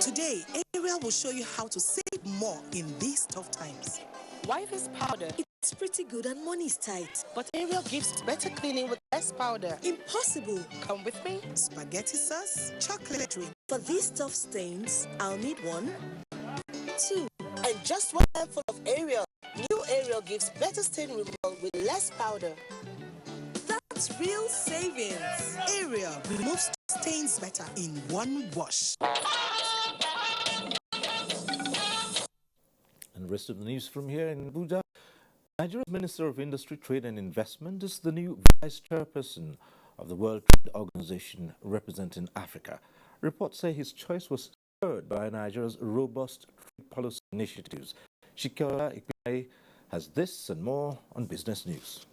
Today, Ariel will show you how to save more in these tough times. Wife's powder. It's pretty good and money's tight. But Ariel gives better cleaning with less powder. Impossible. Come with me. Spaghetti sauce, chocolate drink. For these tough stains, I'll need 1, 2, and just 1 handful of Ariel. New Ariel gives better stain removal with less powder. That's real savings. Ariel removes stains better in 1 wash. And the rest of the news from here in Abuja. Nigeria's Minister of Industry, Trade and Investment is the new Vice Chairperson of the World Trade Organization representing Africa. Reports say his choice was spurred by Nigeria's robust trade policy initiatives. Shikola Ikpe has this and more on Business News.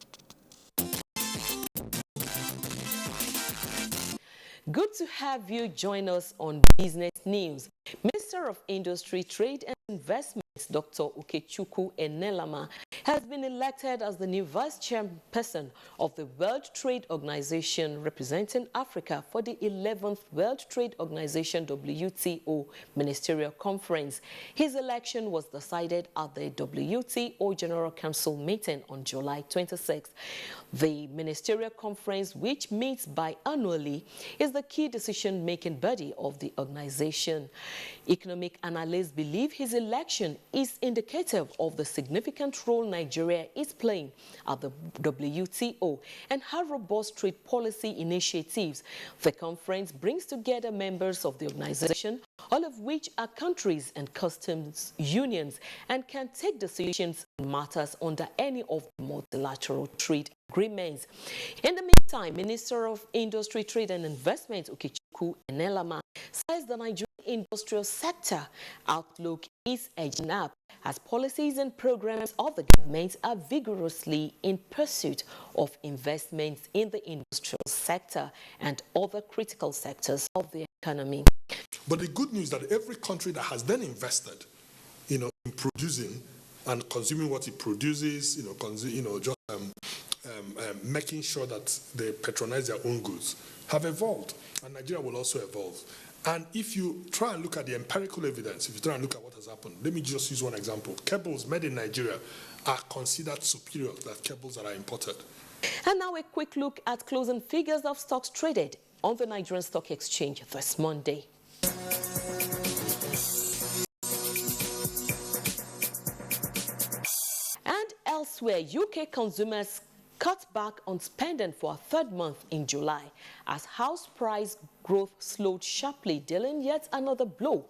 Good to have you join us on Business News. Minister of Industry, Trade and Investments, Dr. Okechukwu Enelama, has been elected as the new Vice Chairperson of the World Trade Organization representing Africa for the 11th World Trade Organization WTO Ministerial Conference. His election was decided at the WTO General Council meeting on July 26th. The Ministerial Conference, which meets biannually, is the key decision-making body of the organization. Economic analysts believe his election is indicative of the significant role Nigeria is playing at the WTO and how robust trade policy initiatives. The conference brings together members of the organization, all of which are countries and customs unions, and can take decisions on matters under any of the multilateral trade agreements. In the meantime, Minister of Industry, Trade and Investment, Okechukwu Enelama, says the Nigerian industrial sector outlook is edging up as policies and programs of the government are vigorously in pursuit of investments in the industrial sector and other critical sectors of the economy. But the good news is that every country that has then invested, in producing and consuming what it produces, making sure that they patronize their own goods, have evolved, and Nigeria will also evolve. And if you try and look at the empirical evidence, if you try and look at what has happened, let me just use one example. Cables made in Nigeria are considered superior to cables that are imported. And now a quick look at closing figures of stocks traded on the Nigerian Stock Exchange this Monday. And elsewhere, UK consumers cut back on spending for a third month in July as house price growth slowed sharply, dealing yet another blow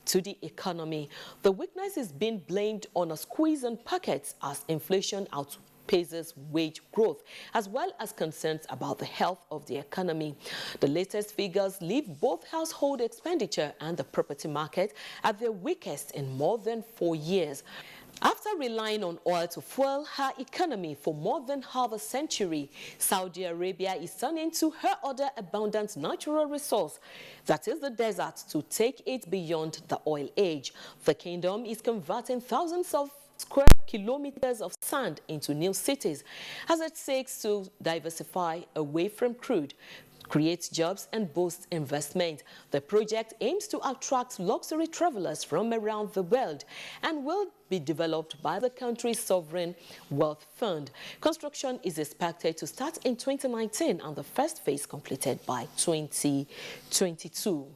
to the economy. The weakness is being blamed on a squeeze on pockets as inflation outpaces wage growth, as well as concerns about the health of the economy. The latest figures leave both household expenditure and the property market at their weakest in more than 4 years. After relying on oil to fuel her economy for more than half a century, Saudi Arabia is turning to her other abundant natural resource, that is the desert, to take it beyond the oil age. The kingdom is converting thousands of square kilometers of sand into new cities as it seeks to diversify away from crude, create jobs and boost investment. The project aims to attract luxury travelers from around the world and will be developed by the country's sovereign wealth fund. Construction is expected to start in 2019 and the first phase completed by 2022.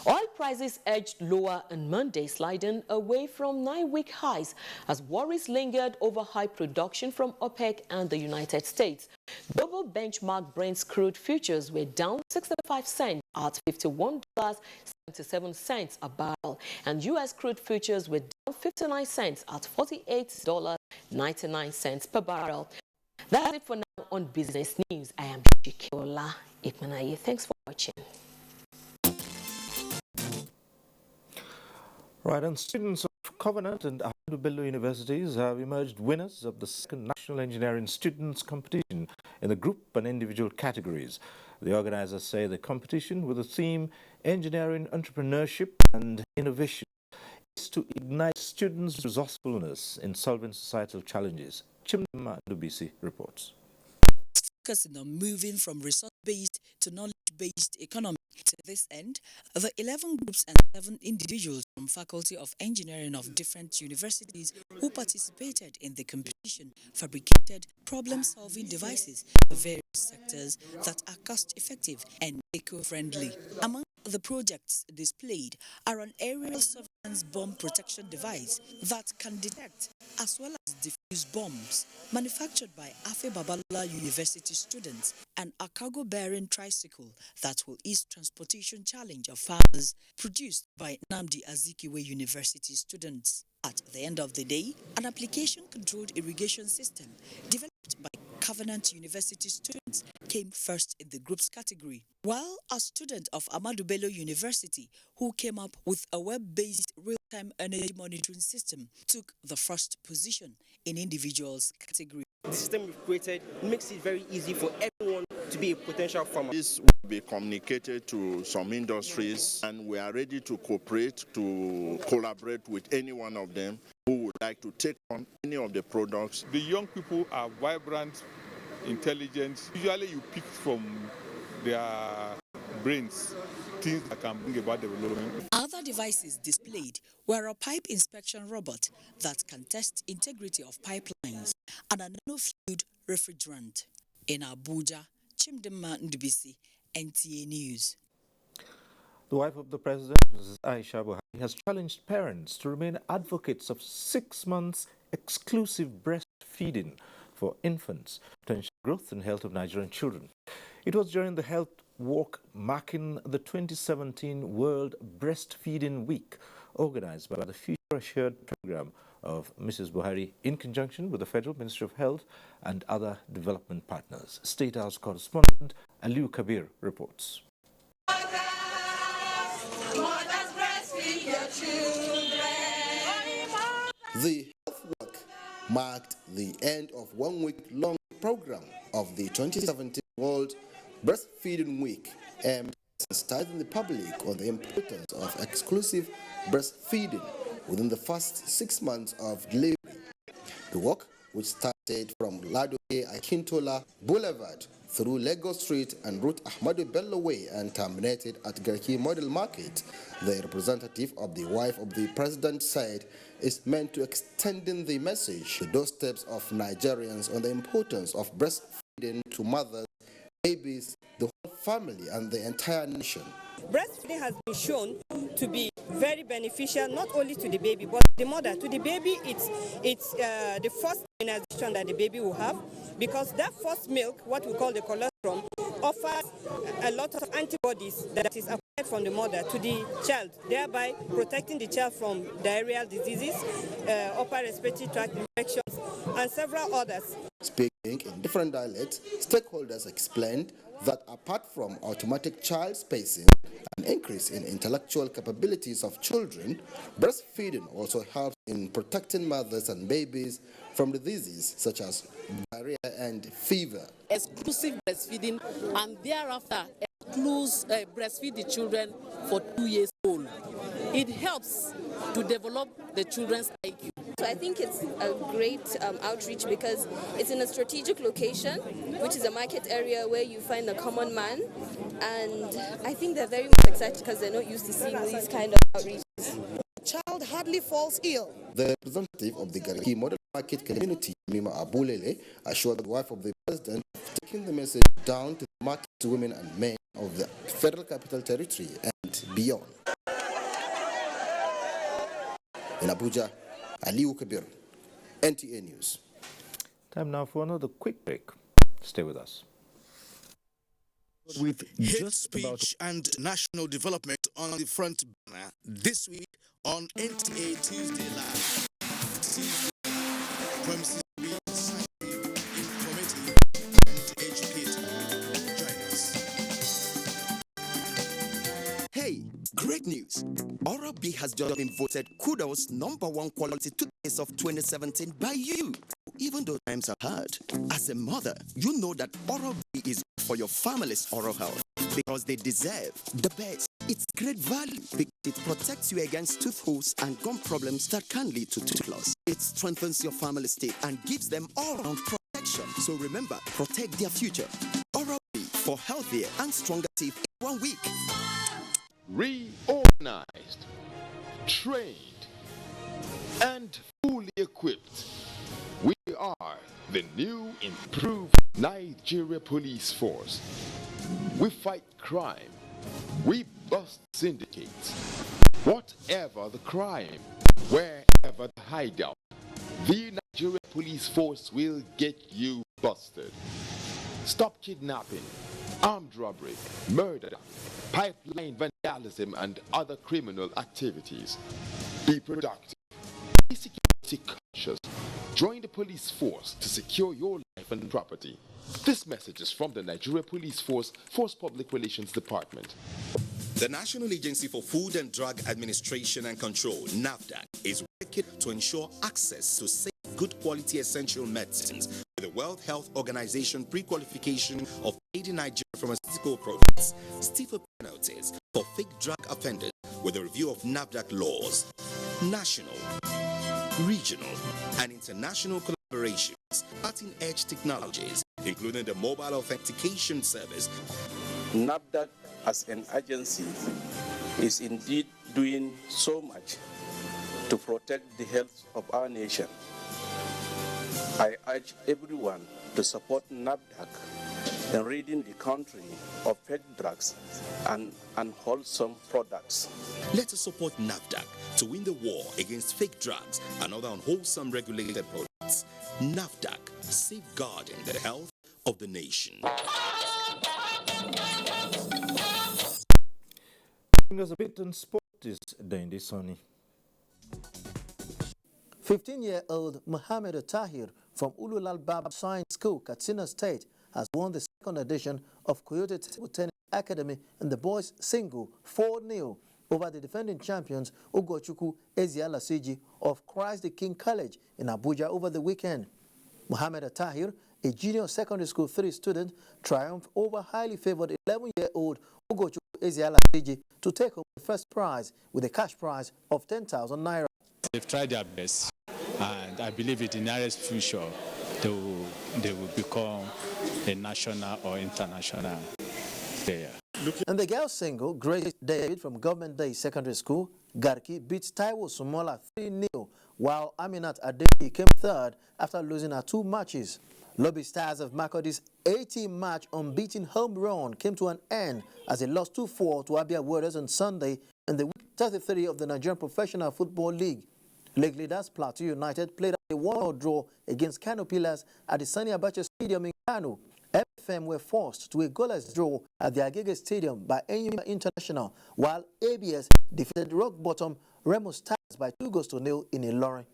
Oil prices edged lower on Monday, sliding away from 9-week highs as worries lingered over high production from OPEC and the United States. Global benchmark Brent crude futures were down 65 cents at $51.77 a barrel, and U.S. crude futures were down 59 cents at $48.99 per barrel. That's it for now on Business News. I am Shikiola Ikmanaye. Thanks for watching. Right, and students of Covenant and Ozubulu universities have emerged winners of the second National Engineering Students Competition in the group and individual categories. The organizers say the competition, with the theme Engineering, Entrepreneurship and Innovation, is to ignite students' resourcefulness in solving societal challenges. Chimdema Ndubisi reports. Focusing on moving from resource-based to knowledge-based economy. To this end, the 11 groups and 7 individuals from Faculty of Engineering of different universities who participated in the competition fabricated problem-solving devices for various sectors that are cost-effective and eco-friendly. Among the projects displayed are an aerial surveillance bomb protection device that can detect as well as defuse bombs, manufactured by Afe Babalola University students, and a cargo-bearing tricycle that will ease transportation challenge of farmers, produced by Nnamdi Azikiwe University students. At the end of the day, an application-controlled irrigation system developed by Covenant University students came first in the groups category, while a student of Ahmadu Bello University who came up with a web-based real-time energy monitoring system took the first position in individuals category. The system we've created makes it very easy for everyone to be a potential farmer. This will be communicated to some industries, and we are ready to cooperate, to collaborate with any one of them who would like to take on any of the products. The young people are vibrant, intelligent. Usually you pick from their brains things that can bring about development. Other devices displayed were a pipe inspection robot that can test integrity of pipelines and a nano-fluid refrigerant. In Abuja, Chimdema Ndubisi, NTA News. The wife of the president, Mrs. Aisha Buhari, has challenged parents to remain advocates of 6 months exclusive breastfeeding for infants to ensure growth and health of Nigerian children. It was during the health walk marking the 2017 World Breastfeeding Week, organized by the Future Assured program of Mrs. Buhari in conjunction with the Federal Ministry of Health and other development partners. State House correspondent Aliu Kabir reports. The health walk marked the end of 1 week-long program of the 2017 World Breastfeeding Week, aimed at sensitizing the public on the importance of exclusive breastfeeding within the first 6 months of delivery. The walk, which started from Ladoke Akintola Boulevard through Lagos Street and Route Ahmadu Bello Way and terminated at Garki Model Market, the representative of the wife of the president said, is meant to extending the message to doorsteps of Nigerians on the importance of breastfeeding to mothers, babies, the whole family, and the entire nation. Breastfeeding has been shown to be very beneficial, not only to the baby, but the mother. To the baby, it's the first immunization that the baby will have, because that first milk, what we call the colostrum, offers a lot of antibodies that is from the mother to the child, thereby protecting the child from diarrheal diseases, upper respiratory tract infections, and several others. Speaking in different dialects, stakeholders explained that apart from automatic child spacing and increase in intellectual capabilities of children, breastfeeding also helps in protecting mothers and babies from diseases such as diarrhea and fever. Exclusive breastfeeding, and thereafter breastfeed the children for 2 years old. It helps to develop the children's IQ. So I think it's a great outreach because it's in a strategic location, which is a market area where you find a common man. And I think they're very much excited because they're not used to seeing these kind of outreaches. The child hardly falls ill. The representative of the Gariki Model Market Community, Mima Abulele, assured the wife of the president of taking the message down to the market to women and men of the Federal Capital Territory and beyond. In Abuja, Aliu Kabir, NTA News. Time now for another quick break. Stay with us. With hate speech and national development on the front banner this week on NTA Tuesday Live. Premises will be informative and educative. Join us. Hey, great news! Oral-B has just been voted Kudos #1 quality toothpaste of 2017 by you. Even though times are hard, as a mother, you know that Oral-B is good for your family's oral health because they deserve the best. It's great value because it protects you against tooth holes and gum problems that can lead to tooth loss. It strengthens your family's teeth and gives them all-round protection. So remember, protect their future. Oral-B for healthier and stronger teeth in 1 week. Reorganized, trained, and fully equipped. We are the new, improved Nigeria Police Force. We fight crime. We bust syndicates. Whatever the crime, wherever the hideout, the Nigeria Police Force will get you busted. Stop kidnapping, armed robbery, murder, pipeline vandalism, and other criminal activities. Be productive. Be security conscious. Join the police force to secure your life and property. This message is from the Nigeria Police Force Public Relations Department. The National Agency for Food and Drug Administration and Control, NAFDAC, is working to ensure access to safe, good quality essential medicines with the World Health Organization pre-qualification of aid in Nigerian pharmaceutical products, stiffer penalties for fake drug offenders with a review of NAFDAC laws, national, regional, and international collaborations, cutting-edge technologies, including the mobile authentication service. NAFDAC as an agency is indeed doing so much to protect the health of our nation. I urge everyone to support NAFDAC in ridding the country of fake drugs and unwholesome products. Let us support NAFDAC to win the war against fake drugs and other unwholesome regulated products. NAFDAC, safeguarding the health of the nation. Bring us a bit on sport is Dandy Sonny. 15-year-old Mohamed Tahir from Ululal Bab Science School, Katsina State, has won the second edition of Coyote Table Tennis Academy in the boys single 4-0 over the defending champions Ugochukwu Ezialasiji of Christ the King College in Abuja over the weekend. Mohamed Tahir, a junior secondary school 3 student, triumphed over highly favored 11-year-old Ugochukwu Ezialasiji to take home the first prize with a cash prize of 10,000 naira. They've tried their best, and I believe in the nearest future they will become a national or international player. In the girls' single, Grace David from Government Day Secondary School, Garki beat Taiwo Sumola 3-0, while Aminat Adeyi came third after losing her 2 matches. Lobby Stars of Makodi's 18-match unbeaten home run came to an end as they lost 2-4 to Abia Warriors on Sunday in the week 33 of the Nigerian Professional Football League. League leaders Plateau United played a 1-1 draw against Kano Pillars at the Sani Abacha Stadium in Kano. FM were forced to a goalless draw at the APGA Stadium by Enyimba International, while ABS defeated rock bottom Remo Stars by 2-0 in Ilorin.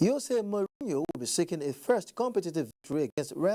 Jose Mourinho will be seeking a first competitive victory against Real